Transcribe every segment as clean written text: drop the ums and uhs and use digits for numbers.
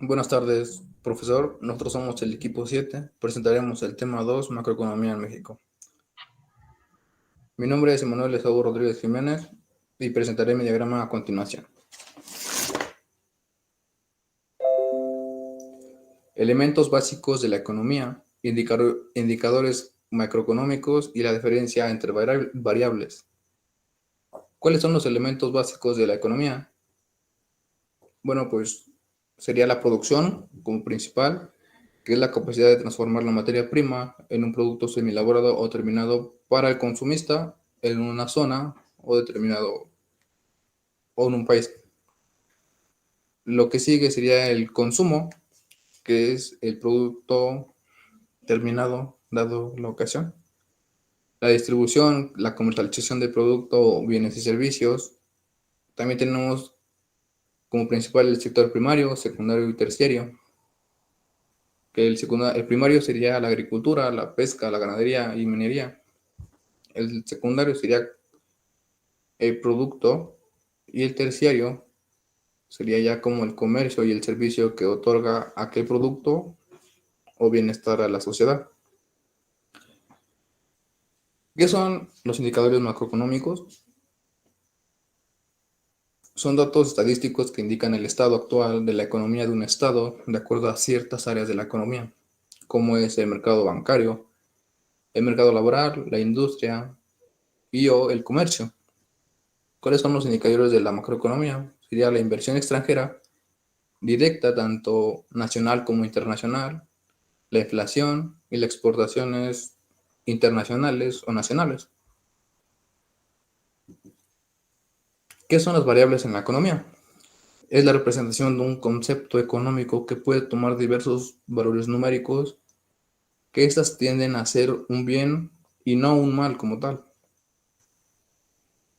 Buenas tardes, profesor. Nosotros somos el equipo 7. Presentaremos el tema 2, macroeconomía en México. Mi nombre es Emanuel Esaú Rodríguez Jiménez y presentaré mi diagrama a continuación. Elementos básicos de la economía, indicadores macroeconómicos y la diferencia entre variables. ¿Cuáles son los elementos básicos de la economía? Bueno, pues sería la producción como principal, que es la capacidad de transformar la materia prima en un producto semielaborado o terminado para el consumista en una zona o determinado o en un país. Lo que sigue sería el consumo, que es el producto terminado dado la ocasión. La distribución, la comercialización de producto, bienes y servicios. También tenemos como principal el sector primario, secundario y terciario. Que el primario sería la agricultura, la pesca, la ganadería y minería. El secundario sería el producto y el terciario sería ya como el comercio y el servicio que otorga aquel producto o bienestar a la sociedad. ¿Qué son los indicadores macroeconómicos? Son datos estadísticos que indican el estado actual de la economía de un estado de acuerdo a ciertas áreas de la economía, como es el mercado bancario, el mercado laboral, la industria y o el comercio. ¿Cuáles son los indicadores de la macroeconomía? Sería la inversión extranjera directa, tanto nacional como internacional, la inflación y las exportaciones internacionales o nacionales. ¿Qué son las variables en la economía? Es la representación de un concepto económico que puede tomar diversos valores numéricos, que éstas tienden a ser un bien y no un mal como tal.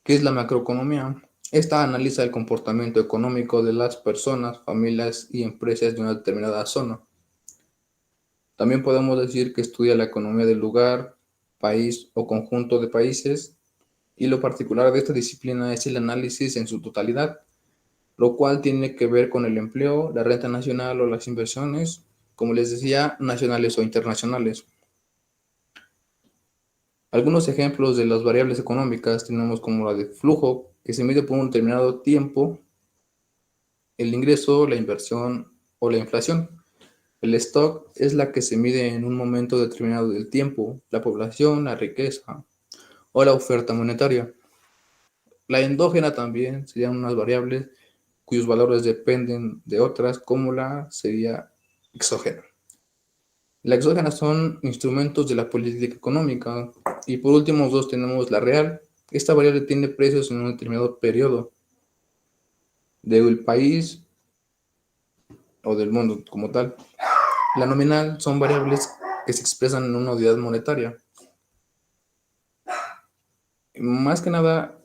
¿Qué es la macroeconomía? Esta analiza el comportamiento económico de las personas, familias y empresas de una determinada zona. También podemos decir que estudia la economía del lugar, país o conjunto de países, y lo particular de esta disciplina es el análisis en su totalidad, lo cual tiene que ver con el empleo, la renta nacional o las inversiones, como les decía, nacionales o internacionales. Algunos ejemplos de las variables económicas tenemos como la de flujo, que se mide por un determinado tiempo, el ingreso, la inversión o la inflación. El stock es la que se mide en un momento determinado del tiempo, la población, la riqueza o la oferta monetaria. La endógena también serían unas variables cuyos valores dependen de otras, como la sería exógena. La exógena son instrumentos de la política económica. Y por último, dos tenemos la real. Esta variable tiene precios en un determinado periodo del país o del mundo como tal. La nominal son variables que se expresan en una unidad monetaria. Más que nada,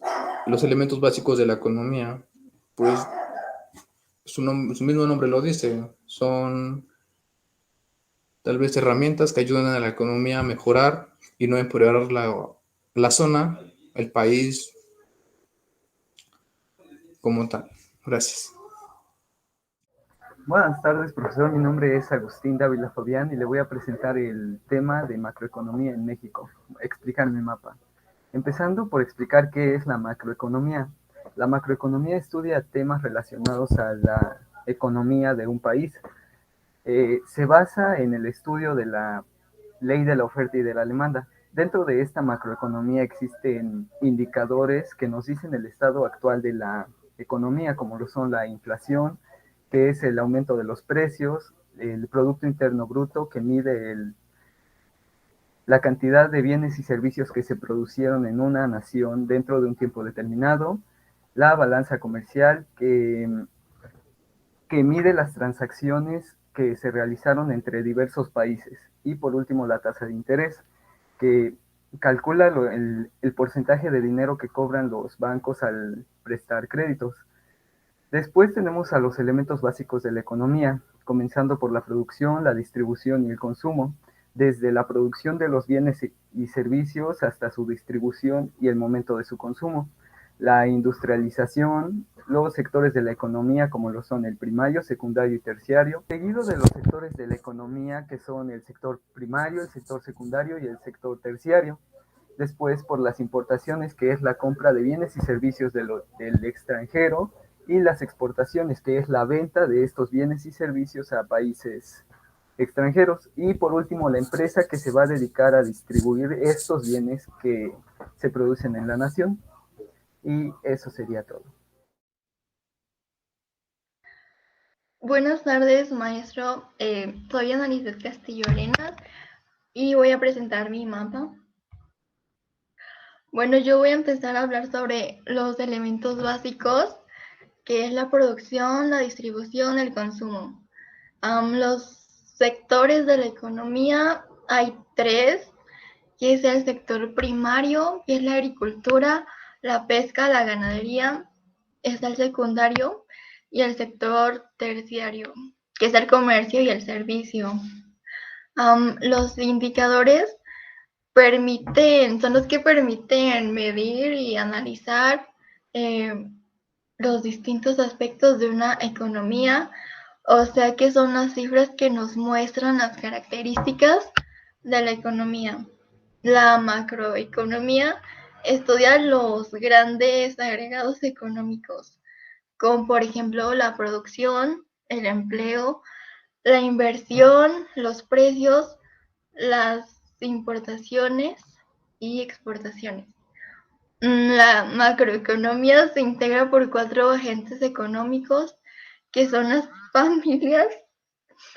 los elementos básicos de la economía, pues su mismo nombre lo dice, son tal vez herramientas que ayudan a la economía a mejorar y no empeorar la zona, el país como tal. Gracias. Buenas tardes, profesor. Mi nombre es Agustín Dávila Fabián y le voy a presentar el tema de macroeconomía en México, explicar mi mapa. Empezando por explicar qué es la macroeconomía. La macroeconomía estudia temas relacionados a la economía de un país. Se basa en el estudio de la ley de la oferta y de la demanda. Dentro de esta macroeconomía existen indicadores que nos dicen el estado actual de la economía, como lo son la inflación, que es el aumento de los precios, el Producto Interno Bruto, que mide la cantidad de bienes y servicios que se producieron en una nación dentro de un tiempo determinado, la balanza comercial, que mide las transacciones que se realizaron entre diversos países, y por último la tasa de interés, que calcula el porcentaje de dinero que cobran los bancos al prestar créditos. Después tenemos a los elementos básicos de la economía, comenzando por la producción, la distribución y el consumo, desde la producción de los bienes y servicios hasta su distribución y el momento de su consumo. la industrialización, los sectores de la economía como lo son el primario, secundario y terciario, seguido de los sectores de la economía que son el sector primario, el sector secundario y el sector terciario. Después por las importaciones, que es la compra de bienes y servicios del extranjero, y las exportaciones, que es la venta de estos bienes y servicios a países extranjeros. Y por último, la empresa que se va a dedicar a distribuir estos bienes que se producen en la nación. Y eso sería todo. Buenas tardes, maestro. Soy Ana Lisbeth Castillo Arenas y voy a presentar mi mapa. Bueno, yo voy a empezar a hablar sobre los elementos básicos, que es la producción, la distribución, el consumo. Los sectores de la economía hay tres, que es el sector primario, que es la agricultura, la pesca, la ganadería. Está el secundario y el sector terciario, que es el comercio y el servicio. Los indicadores son los que permiten medir y analizar los distintos aspectos de una economía, o sea que son las cifras que nos muestran las características de la economía. La macroeconomía estudia los grandes agregados económicos, como por ejemplo la producción, el empleo, la inversión, los precios, las importaciones y exportaciones. La macroeconomía se integra por 4 agentes económicos, que son las familias,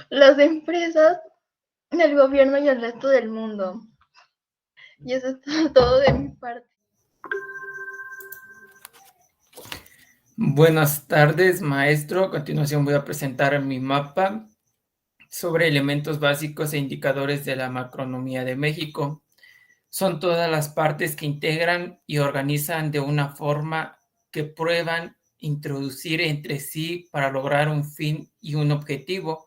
las empresas, el gobierno y el resto del mundo. Y eso es todo de mi parte. Buenas tardes, maestro. A continuación voy a presentar mi mapa sobre elementos básicos e indicadores de la macroeconomía de México. Son todas las partes que integran y organizan de una forma que prueban introducir entre sí para lograr un fin y un objetivo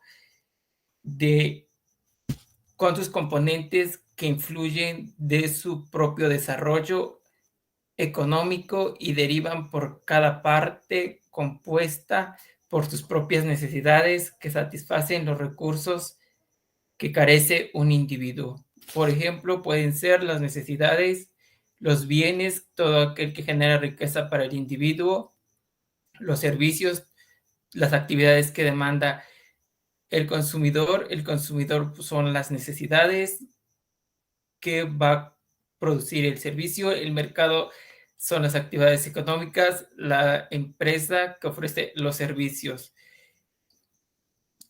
con sus componentes que influyen de su propio desarrollo económico y derivan por cada parte compuesta por sus propias necesidades que satisfacen los recursos que carece un individuo. Por ejemplo, pueden ser las necesidades, los bienes, todo aquel que genera riqueza para el individuo, los servicios, las actividades que demanda el consumidor. El consumidor son las necesidades que va a producir el servicio, el mercado son las actividades económicas, la empresa que ofrece los servicios.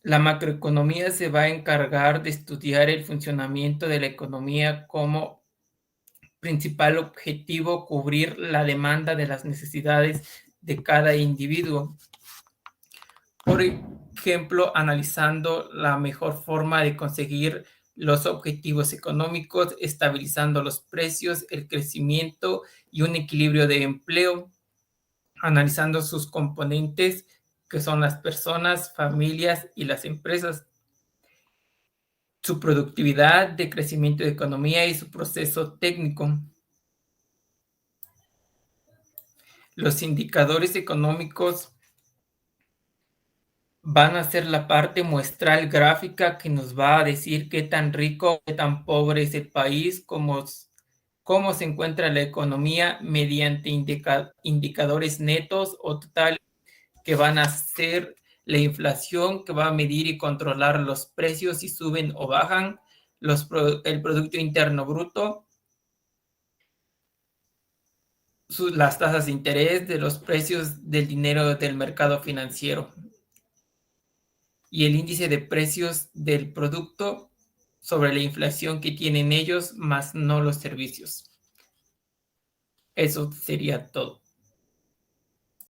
La macroeconomía se va a encargar de estudiar el funcionamiento de la economía como principal objetivo, cubrir la demanda de las necesidades de cada individuo. Por ejemplo, analizando la mejor forma de conseguir los objetivos económicos, estabilizando los precios, el crecimiento y un equilibrio de empleo, analizando sus componentes, que son las personas, familias y las empresas, su productividad de crecimiento de economía y su proceso técnico. Los indicadores económicos van a ser la parte muestral gráfica que nos va a decir qué tan rico, qué tan pobre es el país, cómo se encuentra la economía mediante indicadores netos o totales que van a ser la inflación, que va a medir y controlar los precios si suben o bajan, el Producto Interno Bruto, las tasas de interés de los precios del dinero del mercado financiero y el índice de precios del producto sobre la inflación que tienen ellos, más no los servicios. Eso sería todo.